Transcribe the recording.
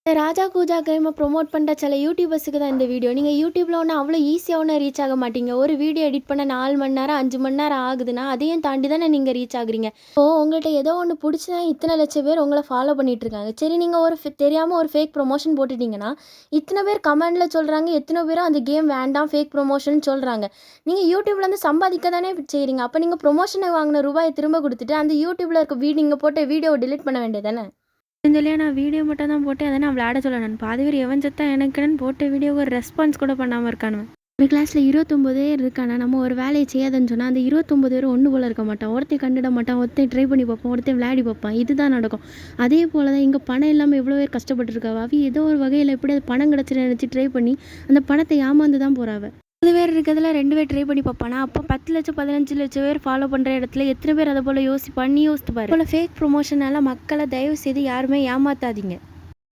இந்த ராஜா கூஜா கேமை ப்ரொமோட் பண்ணுற சில யூடியூபர்ஸுக்கு தான் இந்த வீடியோ. நீங்கள் யூடியூப்பில் ஒன்று அவ்வளோ ஈஸியாக ஒன்று ரீச் ஆக மாட்டீங்க. ஒரு வீடியோ எடிட் பண்ண 4 மணி நேரம் 5 மணி நேரம் ஆகுதுன்னா அதையும் தாண்டி தானே நீங்கள் ரீச் ஆகுறீங்க. உங்கள்கிட்ட ஏதோ ஒன்று பிடிச்சி தான் இத்தனை லட்சம் பேர் உங்களை ஃபாலோ பண்ணிட்டு இருக்காங்க. சரி, நீங்கள் தெரியாமல் ஒரு ஃபேக் ப்ரொமோஷன் போட்டுட்டீங்கன்னா இத்தனை பேர் கமெண்டில் சொல்கிறாங்க, எத்தனை பேரும் அந்த கேம் வேண்டாம் ஃபேக் ப்ரொமோஷன் சொல்கிறாங்க. நீங்கள் யூடியூப்லேருந்து சம்பாதிக்க தானே செய்கிறீங்க. அப்போ நீங்கள் ப்ரொமோஷனை வாங்கின ரூபாயை திரும்ப கொடுத்துட்டு அந்த யூடியூப்பில் இருக்க நீங்கள் போட்ட வீடியோவை டிலீட் பண்ண வேண்டியது தானே. சொல்லியா நான் வீடியோ மட்டும் தான் போட்டேன், அதை நான் விளையாட சொல்ல. நான் பாதி பேர் எவன் சத்தா எனக்குன்னு போட்ட வீடியோக்கு ஒரு ரெஸ்பான்ஸ் கூட பண்ணாமல் இருக்கானுவன். ஒரு கிளாஸில் 29 பேர் இருக்கானா, நம்ம ஒரு வேலையை செய்யாதுன்னு சொன்னால் அந்த 29 பேர் ஒன்று போல் இருக்க மாட்டான். ஒருத்தையும் கண்டுட மாட்டான், ஒருத்தையும் ட்ரை பண்ணி பார்ப்பான், ஒருத்தையும் விளையாடி பார்ப்பான். இதுதான் நடக்கும். அதே போல் தான் இங்கே பணம் இல்லாமல் எவ்வளோ பேர் கஷ்டப்பட்டுருக்காவா. அவ ஏதோ ஒரு வகையில் எப்படி அது பணம் கிடச்சின்னு நினச்சி ட்ரை பண்ணி அந்த பணத்தை ஏமாந்து தான் போகிறாவ. 10 பேர் இருக்கிறதுல 2 பேர் ட்ரை பண்ணி பார்ப்பானா, அப்போ 10 லட்சம் 15 லட்சம் பேர் ஃபாலோ பண்ணுற இடத்துல எத்தனை பேர் அதை போல் யோசித்து பாரு. போல் ஃபேக் ப்ரொமோஷனால் மக்களை தயவு செய்து யாருமே ஏமாற்றாதீங்க.